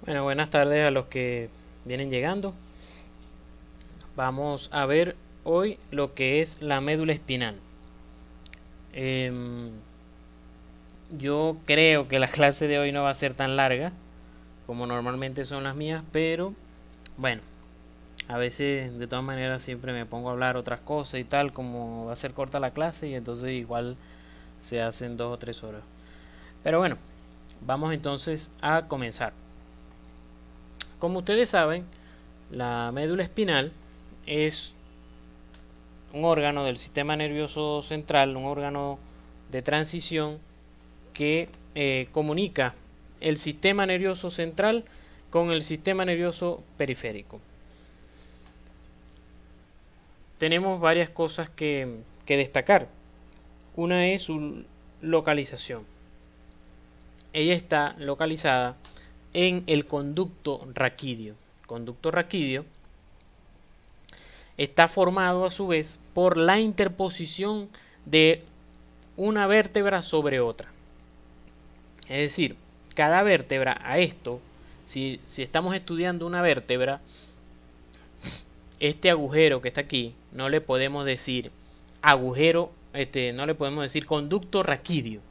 Bueno, buenas tardes a los que vienen llegando. Vamos a ver hoy lo que es la médula espinal. Em, yo creo que la clase de hoy no va a ser tan larga como normalmente son las mías, pero bueno, a veces de todas maneras siempre me pongo a hablar otras cosas y tal, como va a ser corta la clase y entonces igual se hacen 2 o 3 horas. Pero bueno, vamos entonces a comenzar. Como ustedes saben, la médula espinal es un órgano del sistema nervioso central, un órgano de transición que comunica el sistema nervioso central con el sistema nervioso periférico. Tenemos varias cosas que destacar. Una es su localización. Ella está localizada en el conducto raquídeo. El conducto raquídeo está formado a su vez por la interposición de una vértebra sobre otra. Es decir, cada vértebra a esto, si estamos estudiando una vértebra, este agujero que está aquí, no le podemos decir agujero, no le podemos decir conducto raquídeo,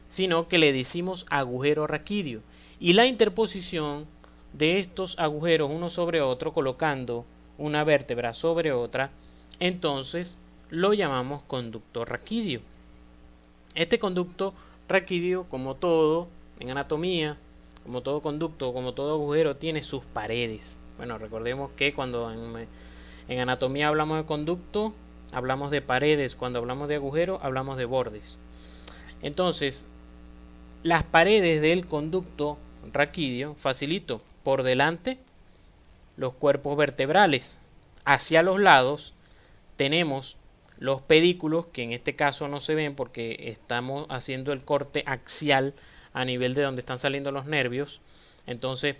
sino que le decimos agujero raquídeo. Y la interposición de estos agujeros uno sobre otro, colocando una vértebra sobre otra, entonces lo llamamos conducto raquídeo. Este conducto raquídeo, como todo en anatomía, como todo conducto, como todo agujero, tiene sus paredes. Bueno, recordemos que cuando en anatomía hablamos de conducto, hablamos de paredes. Cuando hablamos de agujero, hablamos de bordes. Entonces, las paredes del conducto raquídeo, facilito, por delante, los cuerpos vertebrales. Hacia los lados tenemos los pedículos, que en este caso no se ven porque estamos haciendo el corte axial a nivel de donde están saliendo los nervios. Entonces,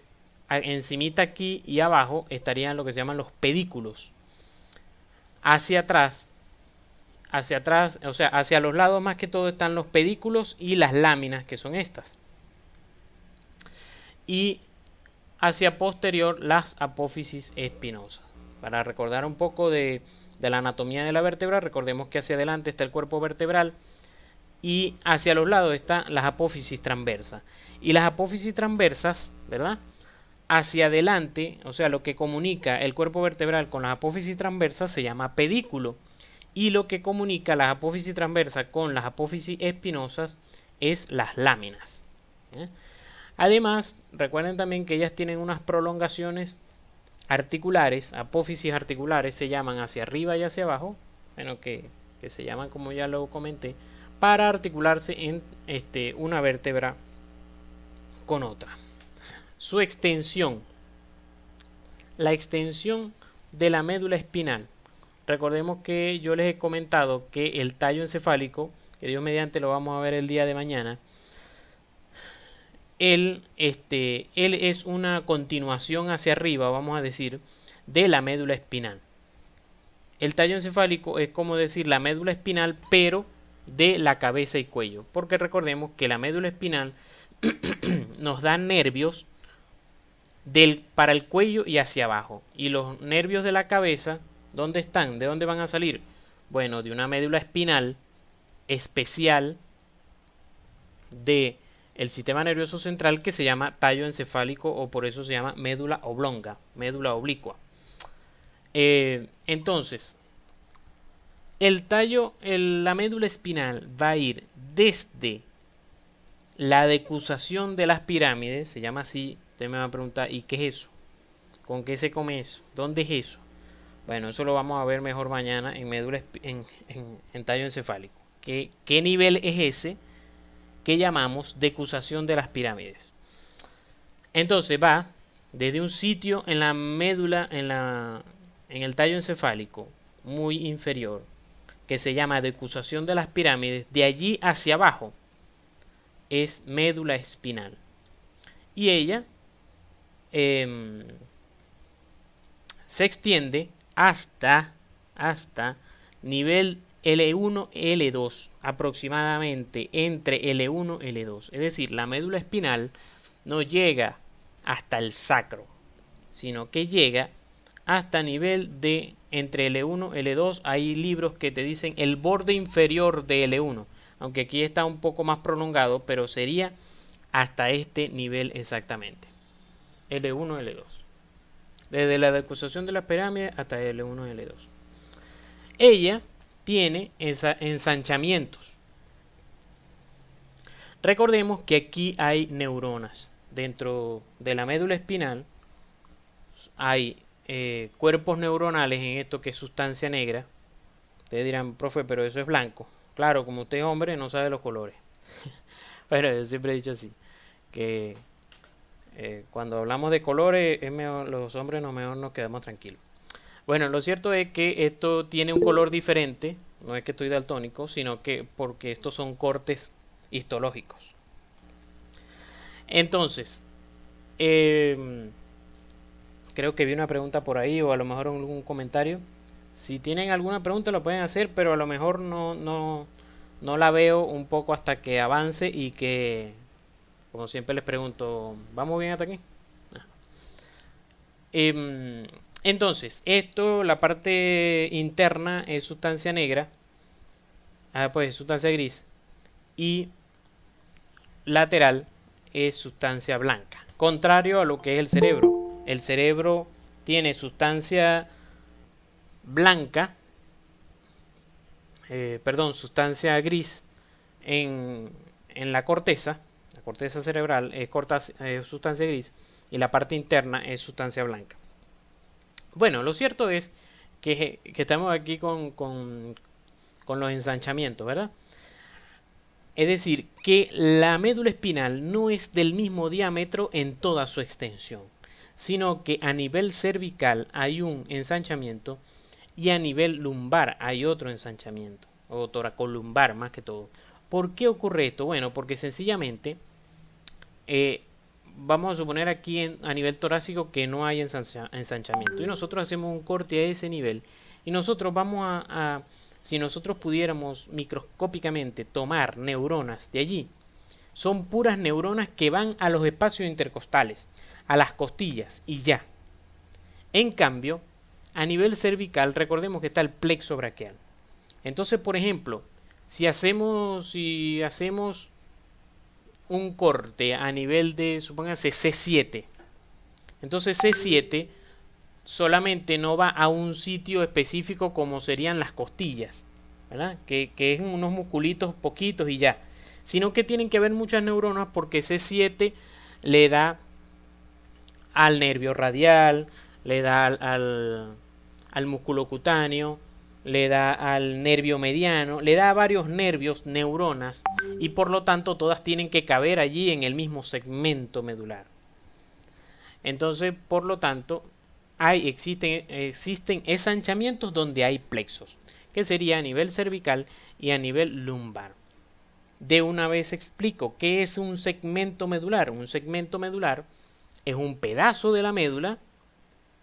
encimita aquí y abajo estarían lo que se llaman los pedículos. Hacia atrás, o sea, hacia los lados más que todo están los pedículos y las láminas, que son estas. Y hacia posterior las apófisis espinosas. Para recordar un poco de la anatomía de la vértebra, recordemos que hacia adelante está el cuerpo vertebral y hacia los lados están las apófisis transversas. Y las apófisis transversas, ¿verdad? Hacia adelante, o sea, lo que comunica el cuerpo vertebral con las apófisis transversas se llama pedículo. Y lo que comunica las apófisis transversas con las apófisis espinosas es las láminas. ¿Eh? Además, recuerden también que ellas tienen unas prolongaciones articulares, apófisis articulares se llaman hacia arriba y hacia abajo, bueno, que se llaman como ya lo comenté, para articularse en una vértebra con otra. Su extensión, la extensión de la médula espinal. Recordemos que yo les he comentado que el tallo encefálico, que Dios mediante lo vamos a ver el día de mañana, él es una continuación hacia arriba, vamos a decir, de la médula espinal. El tallo encefálico es como decir la médula espinal, pero de la cabeza y cuello, porque recordemos que la médula espinal nos da nervios para el cuello y hacia abajo, y los nervios de la cabeza, ¿dónde están? ¿De dónde van a salir? Bueno, de una médula espinal especial de el sistema nervioso central que se llama tallo encefálico, o por eso se llama médula oblonga, médula oblicua. Entonces, la médula espinal va a ir desde la decusación de las pirámides, se llama así. Usted me va a preguntar, ¿y qué es eso? ¿Con qué se come eso? ¿Dónde es eso? Bueno, eso lo vamos a ver mejor mañana en en tallo encefálico. ¿Qué nivel es ese que llamamos decusación de las pirámides? Entonces va desde un sitio en la médula, en el tallo encefálico muy inferior, que se llama decusación de las pirámides, de allí hacia abajo es médula espinal. Y ella se extiende hasta nivel L1, L2, aproximadamente entre L1 y L2. Es decir, la médula espinal no llega hasta el sacro, sino que llega hasta nivel de entre L1 y L2. Hay libros que te dicen el borde inferior de L1, aunque aquí está un poco más prolongado, pero sería hasta este nivel exactamente. L1 y L2. Desde la decusación de las pirámides hasta L1 y L2. Ella tiene ensanchamientos. Recordemos que aquí hay neuronas. Dentro de la médula espinal hay cuerpos neuronales en esto que es sustancia negra. Ustedes dirán, profe, pero eso es blanco. Claro, como usted es hombre, no sabe los colores. Pero yo siempre he dicho así, que cuando hablamos de colores, es mejor, los hombres mejor nos quedamos tranquilos. Bueno, lo cierto es que esto tiene un color diferente, no es que estoy daltónico, sino que porque estos son cortes histológicos. Entonces, creo que vi una pregunta por ahí o a lo mejor algún comentario. Si tienen alguna pregunta lo pueden hacer, pero a lo mejor no la veo un poco hasta que avance y que, como siempre les pregunto, ¿vamos bien hasta aquí? Entonces, esto, la parte interna es sustancia negra, pues es sustancia gris, y lateral es sustancia blanca, contrario a lo que es el cerebro. El cerebro tiene sustancia blanca, sustancia gris en la corteza cerebral es sustancia gris y la parte interna es sustancia blanca. Bueno, lo cierto es que estamos aquí con los ensanchamientos, ¿verdad? Es decir, que la médula espinal no es del mismo diámetro en toda su extensión, sino que a nivel cervical hay un ensanchamiento y a nivel lumbar hay otro ensanchamiento, o toracolumbar más que todo. ¿Por qué ocurre esto? Bueno, porque sencillamente vamos a suponer aquí a nivel torácico que no hay ensanchamiento y nosotros hacemos un corte a ese nivel y nosotros vamos si nosotros pudiéramos microscópicamente tomar neuronas de allí, son puras neuronas que van a los espacios intercostales, a las costillas y ya. En cambio, a nivel cervical, recordemos que está el plexo braquial. Entonces, por ejemplo, si hacemos un corte a nivel de, supóngase, C7, entonces C7 solamente no va a un sitio específico como serían las costillas, ¿verdad? Que es unos musculitos poquitos y ya, sino que tienen que haber muchas neuronas porque C7 le da al nervio radial, le da al músculo cutáneo, le da al nervio mediano, le da a varios nervios, neuronas, y por lo tanto todas tienen que caber allí en el mismo segmento medular. Entonces, por lo tanto, existen ensanchamientos donde hay plexos, que sería a nivel cervical y a nivel lumbar. De una vez explico qué es un segmento medular. Un segmento medular es un pedazo de la médula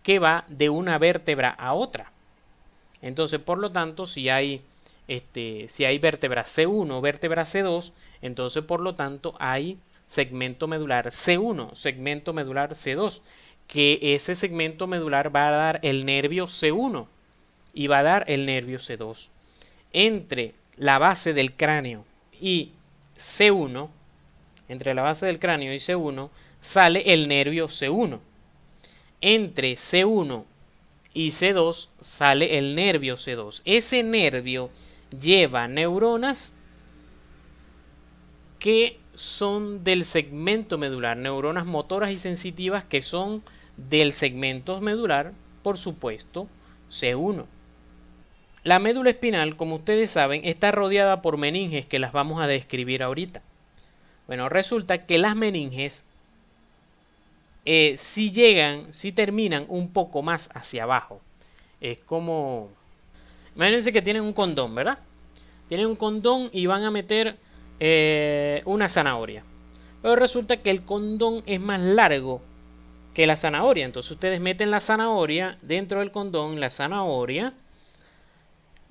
que va de una vértebra a otra. Entonces, por lo tanto, si hay vértebra C1 o vértebra C2, entonces por lo tanto hay segmento medular C1, segmento medular C2, que ese segmento medular va a dar el nervio C1 y va a dar el nervio C2. Entre la base del cráneo y C1, entre la base del cráneo y C1, sale el nervio C1. Entre C1 y C2 sale el nervio C2. Ese nervio lleva neuronas que son del segmento medular, neuronas motoras y sensitivas que son del segmento medular, por supuesto, C1. La médula espinal, como ustedes saben, está rodeada por meninges que las vamos a describir ahorita. Bueno, resulta que las meninges si terminan un poco más hacia abajo. Es como, imagínense que tienen un condón, ¿verdad? Tienen un condón y van a meter una zanahoria. Pero resulta que el condón es más largo que la zanahoria. Entonces ustedes meten la zanahoria dentro del condón. La zanahoria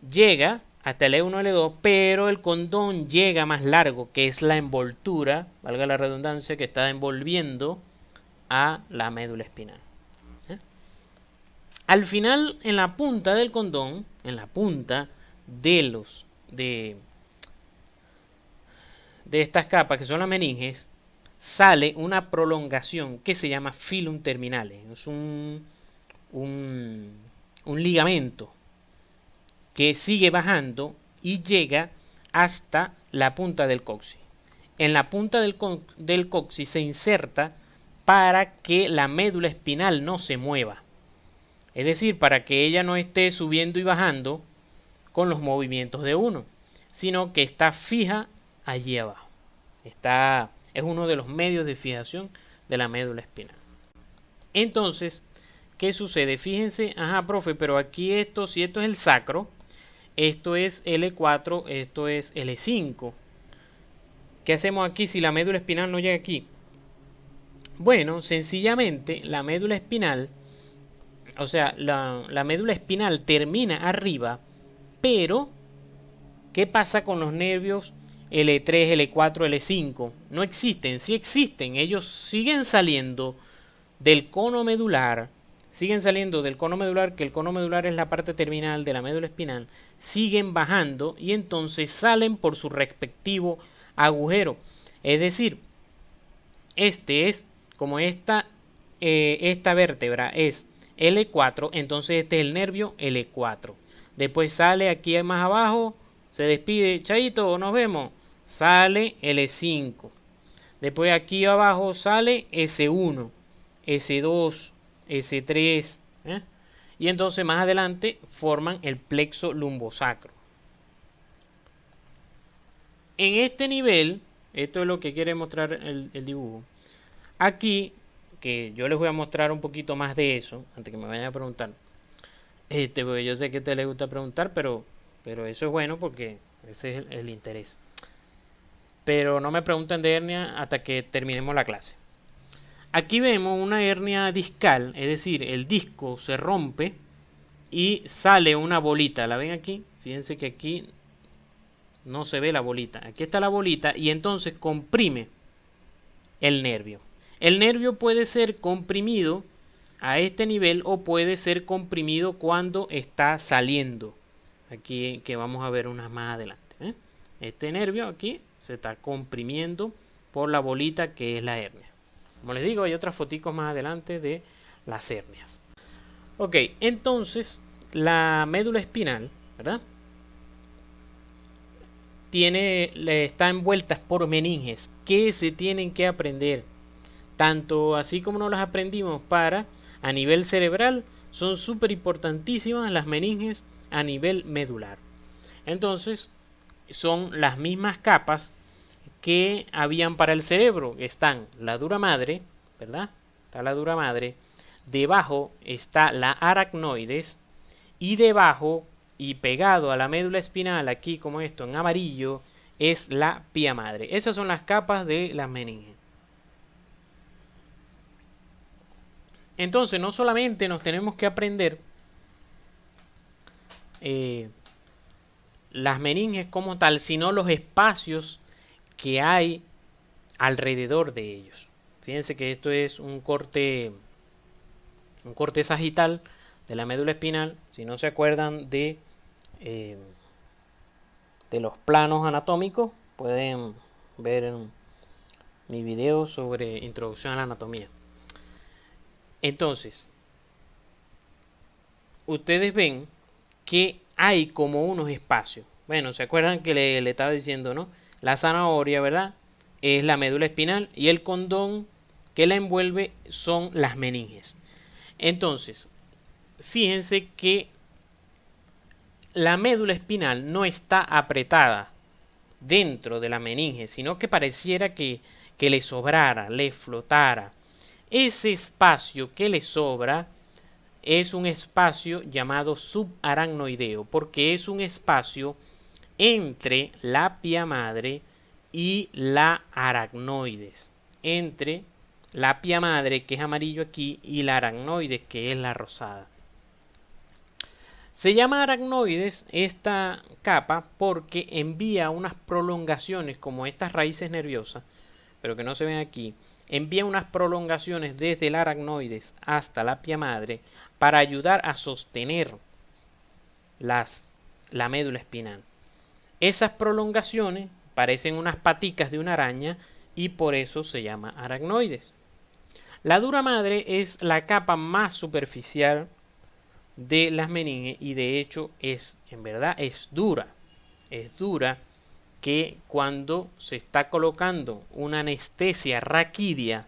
llega hasta el E1, L2, pero el condón llega más largo, que es la envoltura, valga la redundancia, que está envolviendo a la médula espinal. Al final, en la punta del condón, en la punta de estas capas que son las meninges, sale una prolongación que se llama filum terminale. Es un ligamento que sigue bajando y llega hasta la punta del coxis. En la punta del coxis se inserta para que la médula espinal no se mueva. Es decir, para que ella no esté subiendo y bajando con los movimientos de uno, sino que está fija allí abajo. Es uno de los medios de fijación de la médula espinal. Entonces, ¿qué sucede? Fíjense, profe, pero aquí si esto es el sacro, esto es L4, esto es L5. ¿Qué hacemos aquí si la médula espinal no llega aquí? Bueno, sencillamente la médula espinal, o sea, la médula espinal termina arriba, pero ¿qué pasa con los nervios L3, L4, L5? No existen, sí existen, ellos siguen saliendo del cono medular, que el cono medular es la parte terminal de la médula espinal, siguen bajando y entonces salen por su respectivo agujero. Es decir, como esta vértebra es L4, entonces este es el nervio L4. Después sale aquí más abajo, se despide, chaito, nos vemos, sale L5. Después aquí abajo sale S1, S2, S3, y entonces más adelante forman el plexo lumbosacro. En este nivel, esto es lo que quiere mostrar el dibujo. Aquí, que yo les voy a mostrar un poquito más de eso, antes que me vayan a preguntar. Porque yo sé que a ustedes les gusta preguntar, pero eso es bueno porque ese es el interés. Pero no me pregunten de hernia hasta que terminemos la clase. Aquí vemos una hernia discal, es decir, el disco se rompe y sale una bolita. ¿La ven aquí? Fíjense que aquí no se ve la bolita. Aquí está la bolita y entonces comprime el nervio. El nervio puede ser comprimido a este nivel o puede ser comprimido cuando está saliendo. Aquí que vamos a ver unas más adelante. Este nervio aquí se está comprimiendo por la bolita que es la hernia. Como les digo, hay otras foticos más adelante de las hernias. Ok, entonces la médula espinal, ¿verdad? Está envuelta por meninges que se tienen que aprender. Tanto así como nos las aprendimos a nivel cerebral, son súper importantísimas las meninges a nivel medular. Entonces, son las mismas capas que habían para el cerebro. Están la dura madre, ¿verdad? Está la dura madre. Debajo está la aracnoides. Y debajo y pegado a la médula espinal, aquí como esto en amarillo, es la pía madre. Esas son las capas de las meninges. Entonces, no solamente nos tenemos que aprender las meninges como tal, sino los espacios que hay alrededor de ellos. Fíjense que esto es un corte sagital de la médula espinal. Si no se acuerdan de los planos anatómicos, pueden ver en mi video sobre introducción a la anatomía. Entonces, ustedes ven que hay como unos espacios. Bueno, ¿se acuerdan que le estaba diciendo, no? La zanahoria, ¿verdad? Es la médula espinal y el condón que la envuelve son las meninges. Entonces, fíjense que la médula espinal no está apretada dentro de la meninge, sino que pareciera que le sobrara, le flotara. Ese espacio que le sobra es un espacio llamado subaracnoideo, porque es un espacio entre la pía madre y la aracnoides. Entre la pía madre, que es amarillo aquí, y la aracnoides, que es la rosada. Se llama aracnoides esta capa porque envía unas prolongaciones como estas raíces nerviosas pero que no se ven aquí, envía unas prolongaciones desde el aracnoides hasta la pia madre para ayudar a sostener la médula espinal. Esas prolongaciones parecen unas paticas de una araña y por eso se llama aracnoides. La dura madre es la capa más superficial de las meninges y de hecho en verdad es dura. Es dura que cuando se está colocando una anestesia raquídea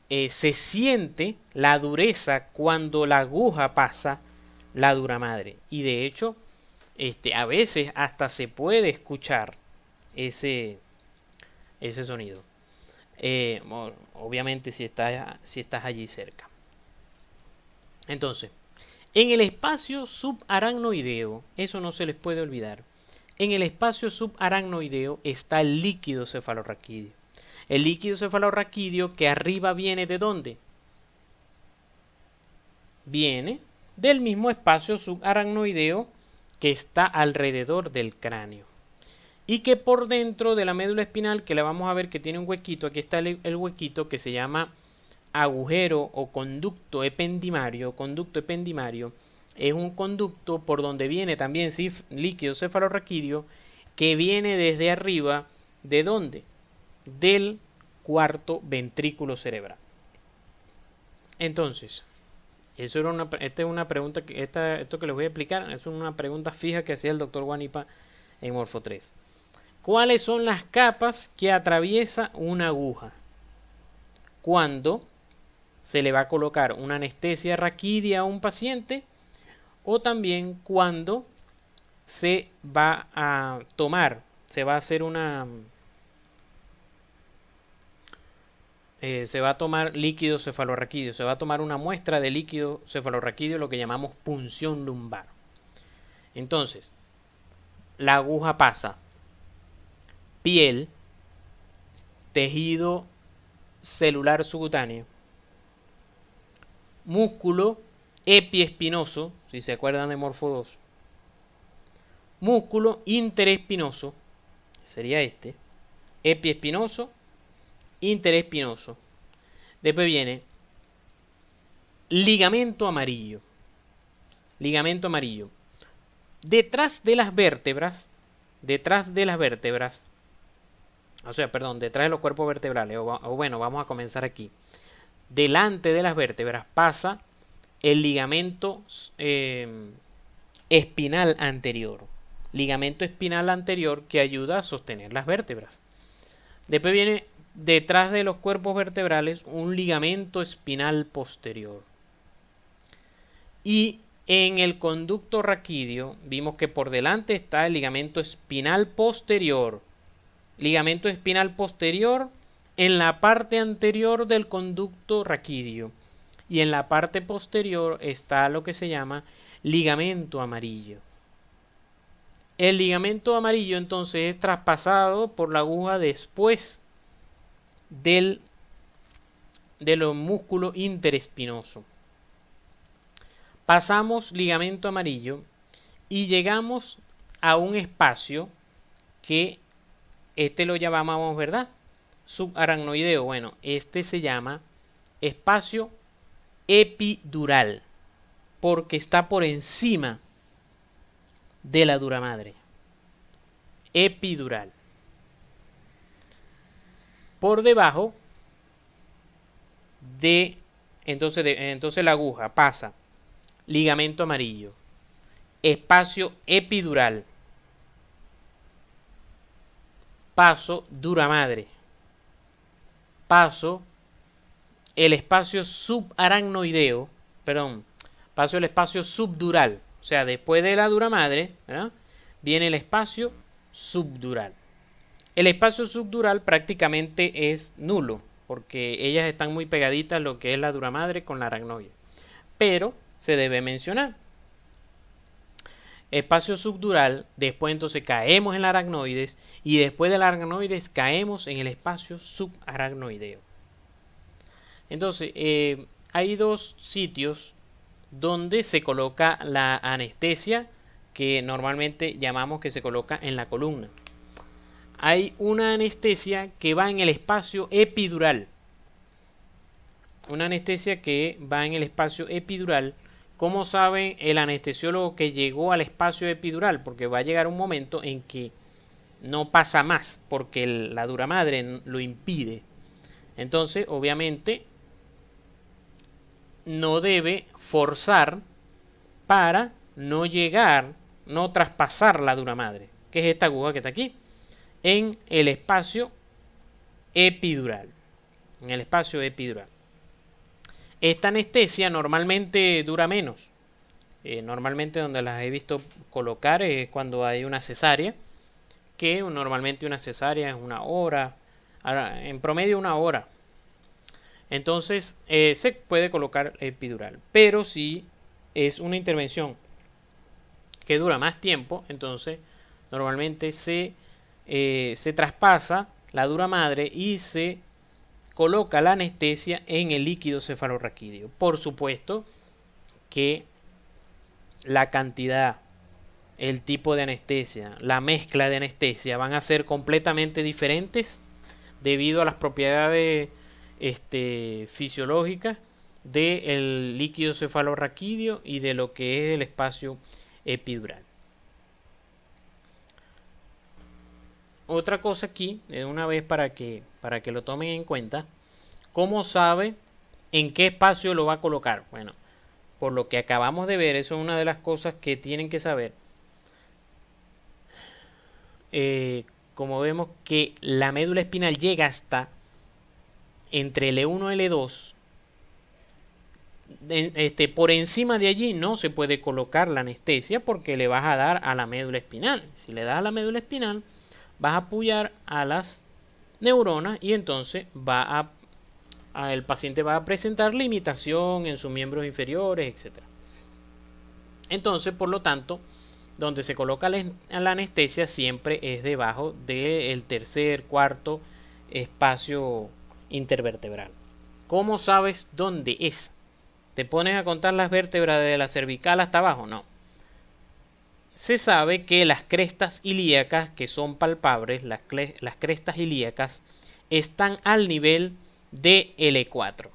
se siente la dureza cuando la aguja pasa la dura madre y de hecho a veces hasta se puede escuchar ese sonido. Obviamente si estás allí cerca. Entonces, en el espacio subaracnoideo, eso no se les puede olvidar, en el espacio subaracnoideo está el líquido cefalorraquídeo. El líquido cefalorraquídeo que arriba viene ¿de dónde? Viene del mismo espacio subaracnoideo que está alrededor del cráneo. Y que por dentro de la médula espinal, que la vamos a ver que tiene un huequito, aquí está el huequito que se llama agujero o conducto ependimario. Conducto ependimario es un conducto por donde viene también líquido cefalorraquídeo que viene desde arriba, ¿de dónde? Del cuarto ventrículo cerebral. Entonces, esta es una pregunta esto que les voy a explicar es una pregunta fija que hacía el doctor Guanipa en Morfo 3. ¿Cuáles son las capas que atraviesa una aguja cuando se le va a colocar una anestesia raquídea a un paciente o también cuando se va a tomar, se va a hacer se va a tomar líquido cefalorraquídeo, se va a tomar una muestra de líquido cefalorraquídeo, lo que llamamos punción lumbar? Entonces, la aguja pasa piel, tejido celular subcutáneo, músculo epiespinoso, si se acuerdan de Morfo 2, músculo interespinoso, sería epiespinoso, interespinoso. Después viene ligamento amarillo. Ligamento amarillo. Detrás de las vértebras, detrás de los cuerpos vertebrales, o bueno, vamos a comenzar aquí. Delante de las vértebras pasa el ligamento espinal anterior. Ligamento espinal anterior que ayuda a sostener las vértebras. Después viene detrás de los cuerpos vertebrales un ligamento espinal posterior. Y en el conducto raquídeo vimos que por delante está el ligamento espinal posterior. Ligamento espinal posterior en la parte anterior del conducto raquídeo. Y en la parte posterior está lo que se llama ligamento amarillo. El ligamento amarillo entonces es traspasado por la aguja después del músculo interespinoso. Pasamos ligamento amarillo y llegamos a un espacio que lo llamamos, ¿verdad? Subaracnoideo. Bueno, se llama espacio epidural porque está por encima de la dura madre. Epidural. Por debajo de entonces la aguja pasa ligamento amarillo, espacio epidural, paso dura madre, paso el espacio subaracnoideo, paso el espacio subdural, o sea, después de la dura madre, ¿verdad?, viene el espacio subdural. El espacio subdural prácticamente es nulo, porque ellas están muy pegaditas lo que es la dura madre con la aracnoide. Pero se debe mencionar. Espacio subdural, después entonces caemos en la aracnoides y después de la aracnoides caemos en el espacio subaracnoideo. Entonces, hay dos sitios donde se coloca la anestesia que normalmente llamamos que se coloca en la columna. hay una anestesia que va en el espacio epidural. Una anestesia que va en el espacio epidural. ¿Cómo sabe el anestesiólogo que llegó al espacio epidural? Porque va a llegar un momento en que no pasa más, porque la duramadre lo impide. Entonces, obviamente, no debe forzar para no llegar, no traspasar la duramadre, que es esta aguja que está aquí, en el espacio epidural. En el espacio epidural. Esta anestesia normalmente dura menos. Normalmente donde las he visto colocar es cuando hay una cesárea, que normalmente una cesárea es 1 hora, en promedio 1 hora. Entonces se puede colocar epidural. Pero si es una intervención que dura más tiempo, entonces normalmente se traspasa la duramadre y se coloca la anestesia en el líquido cefalorraquídeo. Por supuesto que la cantidad, el tipo de anestesia, la mezcla de anestesia van a ser completamente diferentes debido a las propiedades fisiológicas del líquido cefalorraquídeo y de lo que es el espacio epidural. Otra cosa aquí, de una vez para que lo tomen en cuenta, ¿cómo sabe en qué espacio lo va a colocar? Bueno, por lo que acabamos de ver, eso es una de las cosas que tienen que saber. Como vemos que la médula espinal llega hasta entre L1 y L2, por encima de allí no se puede colocar la anestesia porque le vas a dar a la médula espinal. Si le das a la médula espinal, vas a apoyar a las neuronas y entonces el paciente va a presentar limitación en sus miembros inferiores, etc. Entonces, por lo tanto, donde se coloca la anestesia siempre es debajo del tercer, cuarto espacio intervertebral. ¿Cómo sabes dónde es? ¿Te pones a contar las vértebras de la cervical hasta abajo? No. Se sabe que las crestas ilíacas, que son palpables, las crestas ilíacas, están al nivel de L4.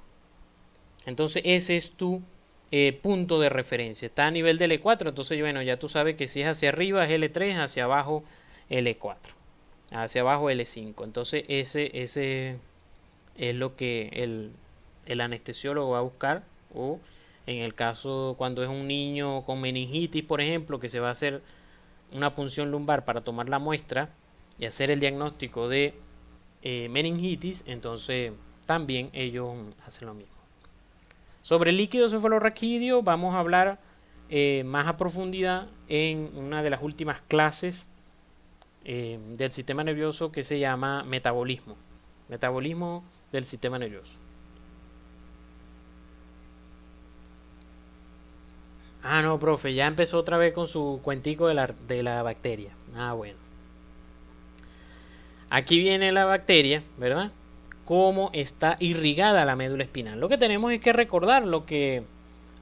Entonces ese es tu punto de referencia. Está a nivel de L4, entonces bueno, ya tú sabes que si es hacia arriba es L3, hacia abajo L4, hacia abajo L5. Entonces ese es lo que el anestesiólogo va a buscar, o en el caso cuando es un niño con meningitis, por ejemplo, que se va a hacer una punción lumbar para tomar la muestra y hacer el diagnóstico de meningitis, entonces también ellos hacen lo mismo. Sobre el líquido cefalorraquídeo vamos a hablar más a profundidad en una de las últimas clases del sistema nervioso que se llama metabolismo. Metabolismo del sistema nervioso. Ah, no, profe, ya empezó otra vez con su cuentico de la bacteria. Ah, bueno. Aquí viene la bacteria, ¿verdad? Cómo está irrigada la médula espinal. Lo que tenemos es que recordar lo que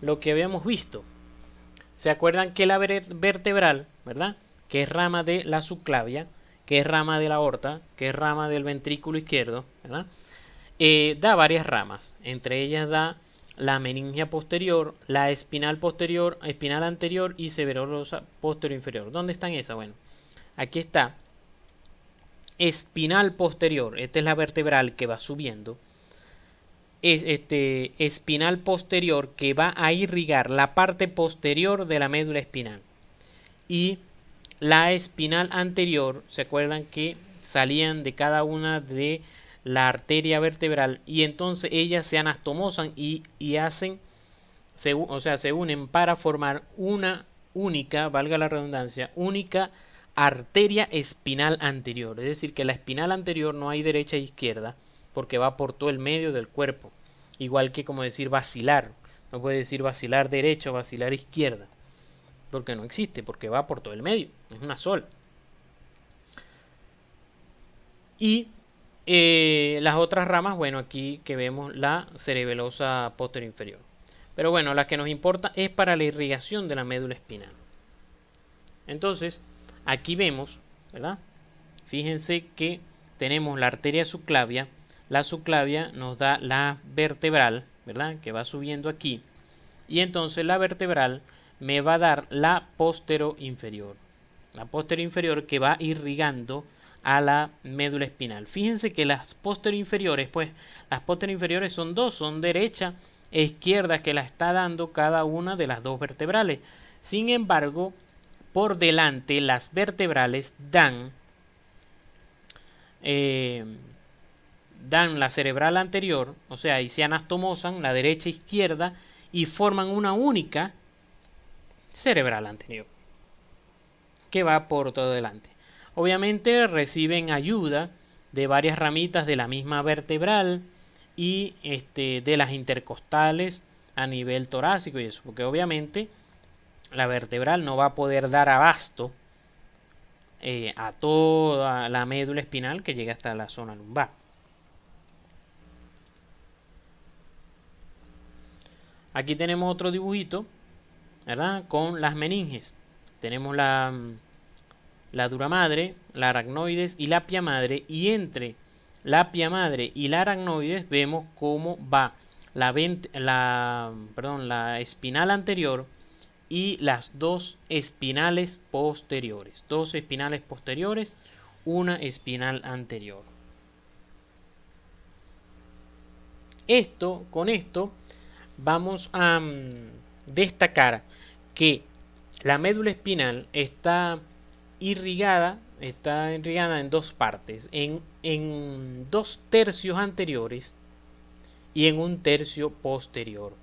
habíamos visto. ¿Se acuerdan que la vertebral, ¿verdad? Que es rama de la subclavia, que es rama de la aorta, que es rama del ventrículo izquierdo, ¿verdad? Da varias ramas. Entre ellas da la meningia posterior, la espinal posterior, espinal anterior y severosa posterior inferior. ¿Dónde están esas? Bueno, aquí está espinal posterior. Esta es la vertebral que va subiendo. Es espinal posterior que va a irrigar la parte posterior de la médula espinal. Y la espinal anterior, ¿se acuerdan que salían de cada una de la arteria vertebral? Y entonces ellas se anastomosan y hacen, se unen para formar una única, valga la redundancia, única arteria espinal anterior. Es decir, que la espinal anterior no hay derecha e izquierda porque va por todo el medio del cuerpo. Igual que como decir basilar. No puede decir basilar derecha o basilar izquierda. Porque no existe, porque va por todo el medio. Es una sola. Y las otras ramas, bueno, aquí que vemos la cerebelosa posterior inferior. Pero bueno, la que nos importa es para la irrigación de la médula espinal. Entonces, aquí vemos, ¿verdad? Fíjense que tenemos la arteria subclavia. La subclavia nos da la vertebral, ¿verdad? Que va subiendo aquí. Y entonces la vertebral me va a dar la inferior. La inferior que va irrigando a la médula espinal. Fíjense que las inferiores, pues las inferiores son dos, son derecha e izquierda, que la está dando cada una de las dos vertebrales. Sin embargo, por delante las vertebrales dan la cerebral anterior, o sea, y se anastomosan la derecha e izquierda y forman una única cerebral anterior que va por todo delante. Obviamente reciben ayuda de varias ramitas de la misma vertebral y de las intercostales a nivel torácico y eso, porque obviamente la vertebral no va a poder dar abasto a toda la médula espinal que llega hasta la zona lumbar. Aquí tenemos otro dibujito, ¿verdad? Con las meninges. Tenemos la dura madre, la aracnoides y la pia madre, y entre la pia madre y la aracnoides vemos cómo va la espinal anterior y las dos espinales posteriores. Dos espinales posteriores, una espinal anterior. Con esto vamos a destacar que la médula espinal está irrigada en dos partes, en 2/3 anteriores y en 1/3 posterior.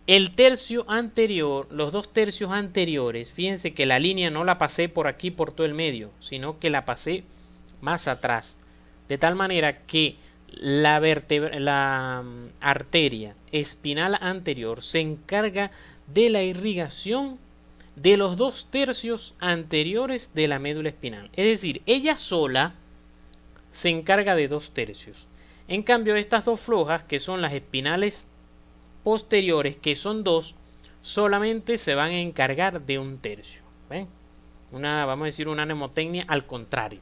El tercio anterior, los 2/3 anteriores, fíjense que la línea no la pasé por aquí por todo el medio, sino que la pasé más atrás, de tal manera que la arteria espinal anterior se encarga de la irrigación de los 2/3 anteriores de la médula espinal. Es decir, ella sola se encarga de 2/3. En cambio, estas dos flojas, que son las espinales posteriores, que son dos, solamente se van a encargar de 1/3. ¿Ven? Vamos a decir una mnemotecnia al contrario.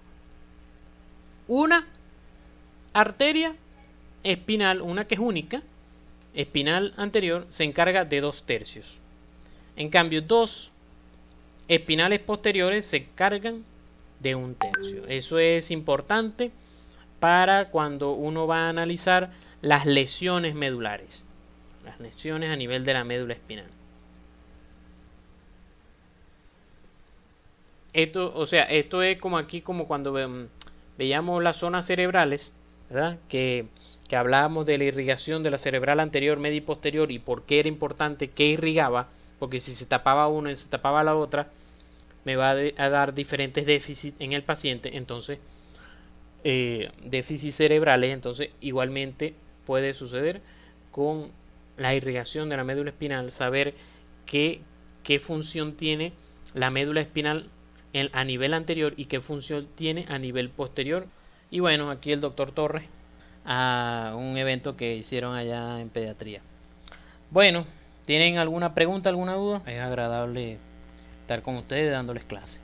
Una arteria espinal, una que es única, espinal anterior, se encarga de 2/3. En cambio, dos espinales posteriores se cargan de 1/3. Eso es importante para cuando uno va a analizar las lesiones medulares, las lesiones a nivel de la médula espinal. Esto es como aquí, como cuando veíamos las zonas cerebrales, ¿verdad? Que hablábamos de la irrigación de la cerebral anterior, media y posterior, y por qué era importante que irrigaba, porque si se tapaba una y se tapaba la otra, me va a dar diferentes déficits en el paciente. Entonces, déficits cerebrales, entonces igualmente puede suceder con la irrigación de la médula espinal, saber qué función tiene la médula espinal a nivel anterior y qué función tiene a nivel posterior. Y bueno, aquí el doctor Torres a un evento que hicieron allá en pediatría. Bueno, ¿tienen alguna pregunta, alguna duda? Es agradable estar con ustedes dándoles clase.